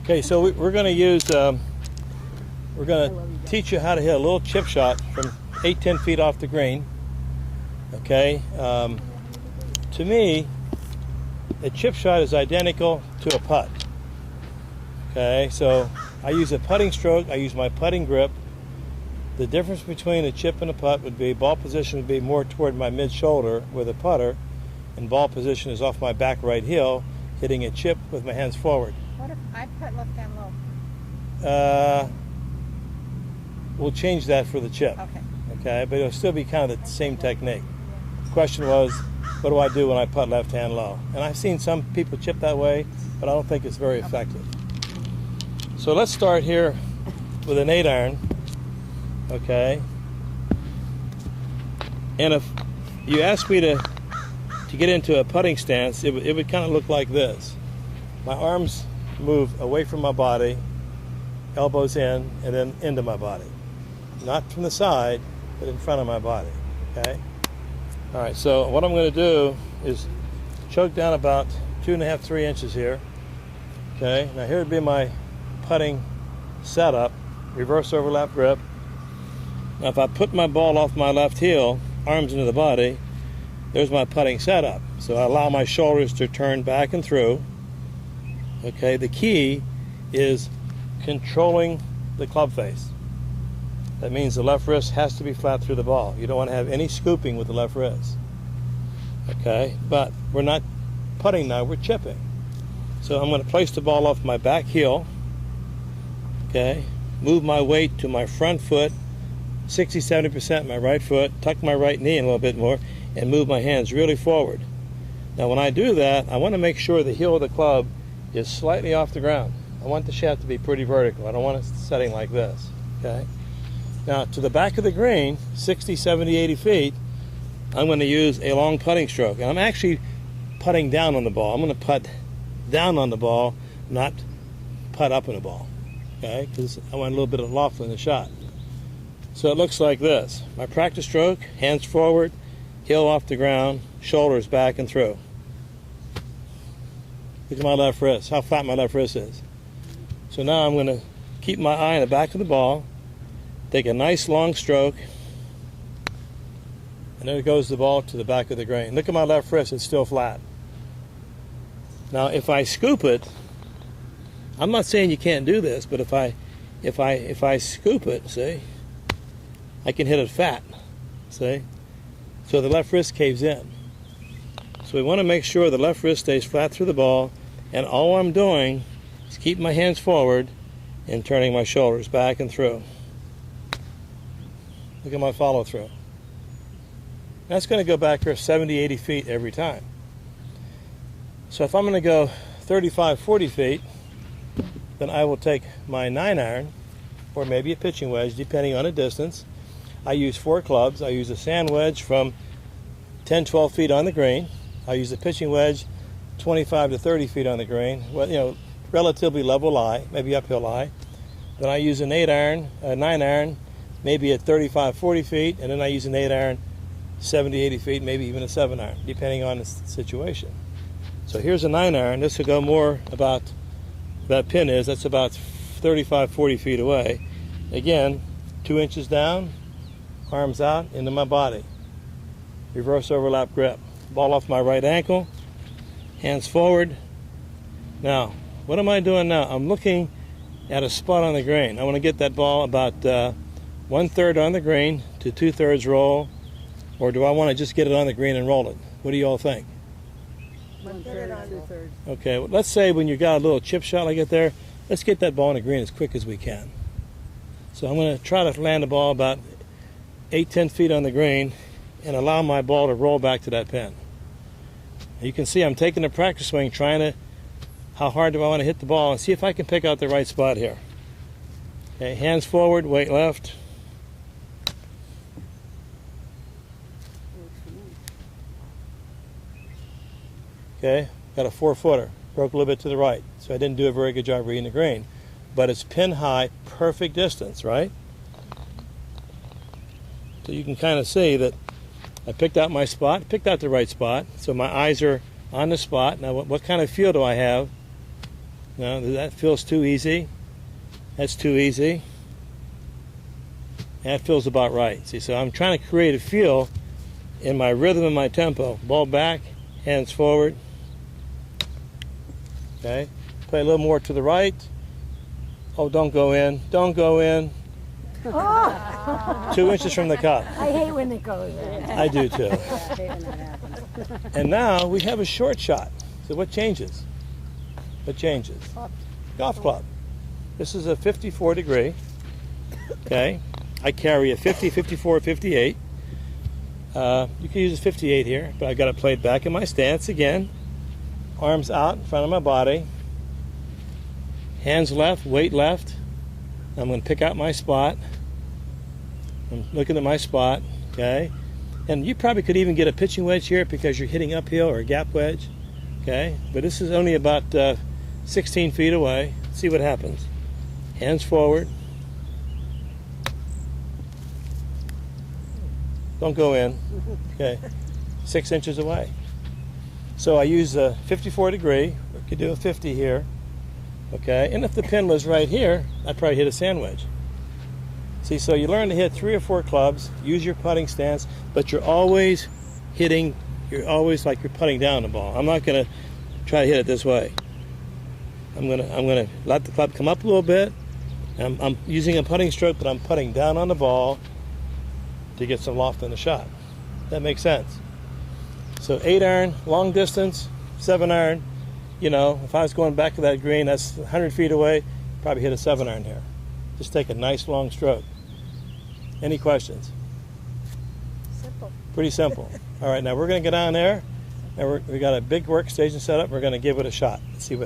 Okay, so we're going to use, we're going to teach you how to hit a little chip shot from 8-10 feet off the green. Okay, to me, a chip shot is identical to a putt. Okay, so I use a putting stroke, I use my putting grip. The difference between a chip and a putt would be ball position would be more toward my mid-shoulder with a putter, and ball position is off my back right heel, hitting a chip with my hands forward. What if I put left hand low? We'll change that for the chip. Okay. Okay, but it'll still be kind of the same technique. The question was, what do I do when I putt left hand low? And I've seen some people chip that way, but I don't think it's very effective. So let's start here with an 8-iron. Okay. And if you ask me to get into a putting stance, it would kind of look like this. My arms move away from my body, elbows in, and then into my body. Not from the side, but in front of my body. Okay? All right, so what I'm going to do is choke down about 2.5, 3 inches here. Okay, now here would be my putting setup, reverse overlap grip. Now if I put my ball off my left heel, arms into the body, there's my putting setup. So I allow my shoulders to turn back and through. Okay, the key is controlling the club face. That means the left wrist has to be flat through the ball. You don't want to have any scooping with the left wrist. Okay, but we're not putting now, we're chipping. So I'm going to place the ball off my back heel. Okay, move my weight to my front foot, 60-70% my right foot, tuck my right knee in a little bit more, and move my hands really forward. Now when I do that, I want to make sure the heel of the club is slightly off the ground. I want the shaft to be pretty vertical. I don't want it setting like this. Okay. Now to the back of the green, 60, 70, 80 feet, I'm going to use a long putting stroke. And I'm actually putting down on the ball. I'm going to putt down on the ball, not putt up in the ball. Okay, because I want a little bit of loft in the shot. So it looks like this. My practice stroke, hands forward, heel off the ground, shoulders back and through. Look at my left wrist, how flat my left wrist is. So now I'm going to keep my eye on the back of the ball, take a nice long stroke, and there goes the ball to the back of the green. Look at my left wrist, it's still flat. Now if I scoop it, I'm not saying you can't do this, but if I scoop it, see, I can hit it fat, see? So the left wrist caves in. So we want to make sure the left wrist stays flat through the ball, and all I'm doing is keep my hands forward and turning my shoulders back and through. Look at my follow through. That's going to go back here 70, 80 feet every time. So if I'm going to go 35, 40 feet, then I will take my 9-iron, or maybe a pitching wedge, depending on the distance. I use 4 clubs. I use a sand wedge from 10, 12 feet on the green. I use a pitching wedge 25 to 30 feet on the green. Well, you know, relatively level lie, maybe uphill lie. Then I use an 8-iron, a 9-iron, maybe at 35, 40 feet, and then I use an 8-iron 70, 80 feet, maybe even a 7-iron, depending on the situation. So here's a 9-iron. This will go more about, that pin is, that's about 35, 40 feet away. Again, 2 inches down, arms out, into my body. Reverse overlap grip. Ball off my right ankle, hands forward. Now, what am I doing now? I'm looking at a spot on the green. I want to get that ball about 1/3 on the green to 2/3 roll, or do I want to just get it on the green and roll it? What do you all think? 1/3 on 2/3. Okay, well, let's say when you got a little chip shot like it there, let's get that ball on the green as quick as we can. So I'm going to try to land the ball about 8-10 feet on the green and allow my ball to roll back to that pin. You can see I'm taking the practice swing, trying to, how hard do I want to hit the ball, and see if I can pick out the right spot here. Okay, hands forward, weight left. Okay, got a 4-footer, broke a little bit to the right, so I didn't do a very good job reading the green. But it's pin high, perfect distance, right? So you can kind of see that I picked out my spot, picked out the right spot, so my eyes are on the spot. Now what kind of feel do I have No, that feels too easy. That's too easy. That feels about right. See, so I'm trying to create a feel in my rhythm and my tempo. Ball back, hands forward. Okay. Play a little more to the right. Oh, don't go in. Don't go in. Oh. 2 inches from the cup. I hate when it goes in. I do too. And now we have a short shot. So what changes? What changes? Golf club. This is a 54 degree. Okay. I carry a 50, 54, 58. You can use a 58 here, but I've got it played back in my stance again. Arms out in front of my body. Hands left, weight left. I'm going to pick out my spot. I'm looking at my spot, okay? And you probably could even get a pitching wedge here because you're hitting uphill, or a gap wedge, okay? But this is only about 16 feet away. Let's see what happens. Hands forward. Don't go in, okay? 6 inches away. So I use a 54 degree. We could do a 50 here, okay? And if the pin was right here, I'd probably hit a sand wedge. See, so you learn to hit 3 or 4 clubs, use your putting stance, but you're always hitting, you're always like you're putting down the ball. I'm not gonna try to hit it this way. I'm gonna let the club come up a little bit. I'm using a putting stroke, but I'm putting down on the ball to get some loft in the shot. That makes sense. So 8 iron, long distance, 7 iron. You know, if I was going back to that green, that's 100 feet away, probably hit a 7 iron here. Just take a nice long stroke. Any questions? Simple. Pretty simple. All right, now we're going to get on there, and we got a big workstation set up. We're going to give it a shot. Let's see what